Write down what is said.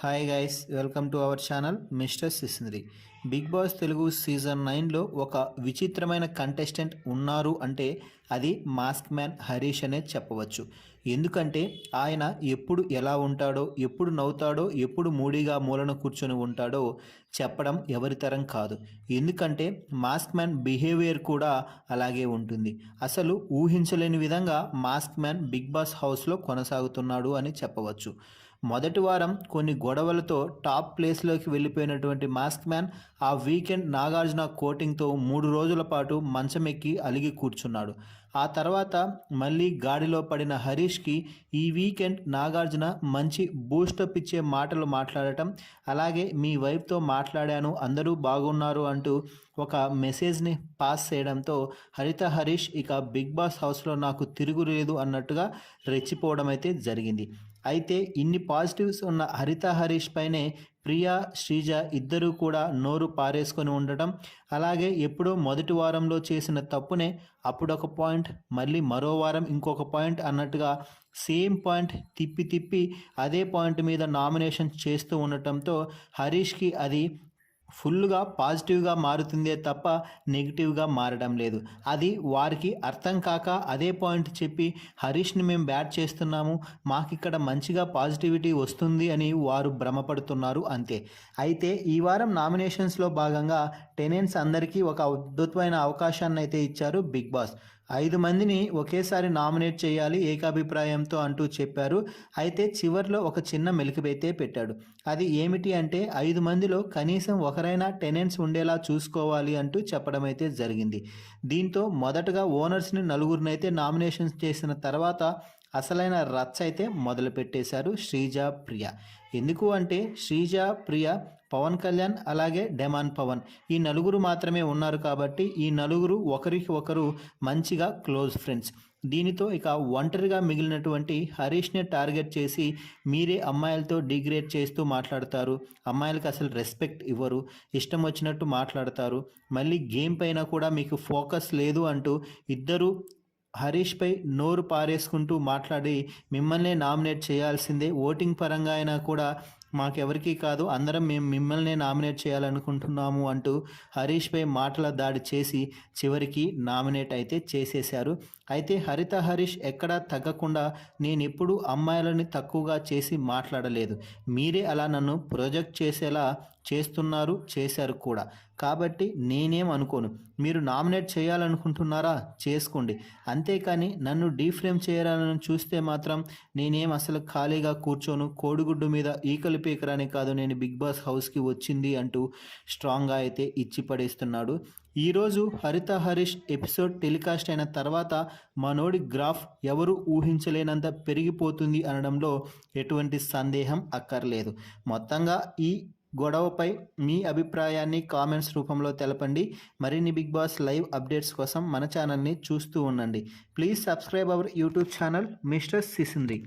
Hi guys, welcome to our channel mister Sisindri. Bigg Boss Telugu season 9లో ఒక విచిత్రమైన contestant ఉన్నారు అంటే అది మాస్క్ మ్యాన్ హరీష్ అనే చెప్పవచ్చు. ఎందుకంటే ఆయన ఎప్పుడు ఎలా ఉంటాడో, ఎప్పుడు నవ్వుతాడో, ఎప్పుడు మూడీగా మూలన కూర్చొని ఉంటాడో చెప్పడం ఎవరితరం కాదు. ఎందుకంటే మాస్క్ మ్యాన్ బిహేవియర్ కూడా అలాగే ఉంటుంది. అసలు ఊహించలేని విధంగా మాస్క్ మ్యాన్ బిగ్ బాస్ హౌస్లో కొనసాగుతున్నాడు అని చెప్పవచ్చు. మొదటి వారం కొన్ని గొడవలతో టాప్ ప్లేస్లోకి వెళ్ళిపోయినటువంటి మాస్క్ మ్యాన్ ఆ వీకెండ్ నాగార్జున కోటింగ్తో 3 రోజుల పాటు మంచమెక్కి అలిగి కూర్చున్నాడు. ఆ తర్వాత మళ్ళీ గాడిలో పడిన హరీష్కి ఈ వీకెండ్ నాగార్జున మంచి బూస్టప్ ఇచ్చే మాటలు మాట్లాడటం, అలాగే మీ వైఫ్తో మాట్లాడాను అందరూ బాగున్నారు అంటూ ఒక మెసేజ్ని పాస్ చేయడంతో హరీష్ ఇక బిగ్ బాస్ హౌస్లో నాకు తిరుగులేదు అన్నట్టుగా రెచ్చిపోవడం అయితే జరిగింది. అయితే ఇన్ని పాజిటివ్స్ ఉన్న హరీష్ పైనే ప్రియా, శ్రీజ ఇద్దరూ కూడా నోరు పారేసుకొని ఉండటం, అలాగే ఎప్పుడో మొదటి వారంలో చేసిన తప్పునే అప్పుడొక పాయింట్, మళ్ళీ మరో వారం ఇంకొక పాయింట్ అన్నట్టుగా సేమ్ పాయింట్ తిప్పి తిప్పి అదే పాయింట్ మీద నామినేషన్ చేస్తూ ఉండటంతో హరీష్కి అది ఫుల్గా పాజిటివ్గా మారుతుందే తప్ప నెగిటివ్గా మారడం లేదు. అది వారికి అర్థం కాక అదే పాయింట్ చెప్పి హరీష్ని మేము బ్యాట్ చేస్తున్నాము, మాకు ఇక్కడ మంచిగా పాజిటివిటీ వస్తుంది అని వారు భ్రమపడుతున్నారు అంతే. అయితే ఈ వారం నామినేషన్స్లో భాగంగా టెనెంట్స్ అందరికీ ఒక అద్భుతమైన అవకాశాన్ని అయితే ఇచ్చారు బిగ్ బాస్. 5 మందిని ఒకేసారి నామినేట్ చేయాలి ఏకాభిప్రాయంతో అంటూ చెప్పారు. అయితే చివరిలో ఒక చిన్న మెలికైతే పెట్టాడు. అది ఏమిటి అంటే 5 మందిలో కనీసం ఒకరైనా టెనెంట్స్ ఉండేలా చూసుకోవాలి అంటూ చెప్పడం అయితే జరిగింది. దీంతో మొదటగా ఓనర్స్ని నలుగురినైతే నామినేషన్స్ చేసిన తర్వాత అసలైన రచ్చ అయితే మొదలుపెట్టేశారు శ్రీజ, ప్రియ. ఎందుకు అంటే శ్రీజ, ప్రియ, పవన్ కళ్యాణ్ అలాగే డెమాన్ పవన్ ఈ నలుగురు మాత్రమే ఉన్నారు కాబట్టి ఈ నలుగురు ఒకరికి ఒకరు మంచిగా క్లోజ్ ఫ్రెండ్స్. దీనితో ఇక ఒంటరిగా మిగిలినటువంటి హరీష్ని టార్గెట్ చేసి మీరే అమ్మాయిలతో డిగ్రేడ్ చేస్తూ మాట్లాడతారు, అమ్మాయిలకు అసలు రెస్పెక్ట్ ఇవ్వరు, ఇష్టం వచ్చినట్టు మాట్లాడతారు, మళ్ళీ గేమ్ పైన కూడా మీకు ఫోకస్ లేదు అంటూ ఇద్దరు హరీష్పై నోరు పారేసుకుంటూ మాట్లాడి మిమ్మల్నే నామినేట్ చేయాల్సిందే, ఓటింగ్ పరంగా అయినా కూడా మాకెవరికి కాదు, అందరం మేము మిమ్మల్నే నామినేట్ చేయాలనుకుంటున్నాము అంటూ హరీష్పై మాటల దాడి చేసి చివరికి నామినేట్ అయితే చేసేశారు. అయితే హరీష్ ఎక్కడా తగ్గకుండా నేను ఎప్పుడు అమ్మాయిలని తక్కువగా చేసి మాట్లాడలేదు, మీరే అలా నన్ను ప్రొజెక్ట్ చేసేలా చేశారు కూడా, కాబట్టి నేనేం అనుకోను, మీరు నామినేట్ చేయాలనుకుంటున్నారా చేసుకోండి, అంతేకాని నన్ను డీఫ్రేమ్ చేయాలని చూస్తే మాత్రం నేనేం అసలు ఖాళీగా కూర్చోను, కోడిగుడ్డు మీద ఈకలు పీకరాని కాదు నేను బిగ్ బాస్ హౌస్కి వచ్చింది అంటూ స్ట్రాంగ్గా అయితే ఇచ్చి పడేస్తున్నాడు. ఈరోజు హరీష్ ఎపిసోడ్ టెలికాస్ట్ అయిన తర్వాత మనోడి గ్రాఫ్ ఎవరు ఊహించలేనంత పెరిగిపోతుంది అనడంలో ఎటువంటి సందేహం అక్కర్లేదు. మొత్తంగా ఈ గొడవపై మీ అభిప్రాయాన్ని కామెంట్స్ రూపంలో తెలపండి. మరిన్ని బిగ్ బాస్ లైవ్ అప్డేట్స్ కోసం మన ఛానల్ని చూస్తూ ఉండండి. Please subscribe our YouTube channel mister సిసింద్రి.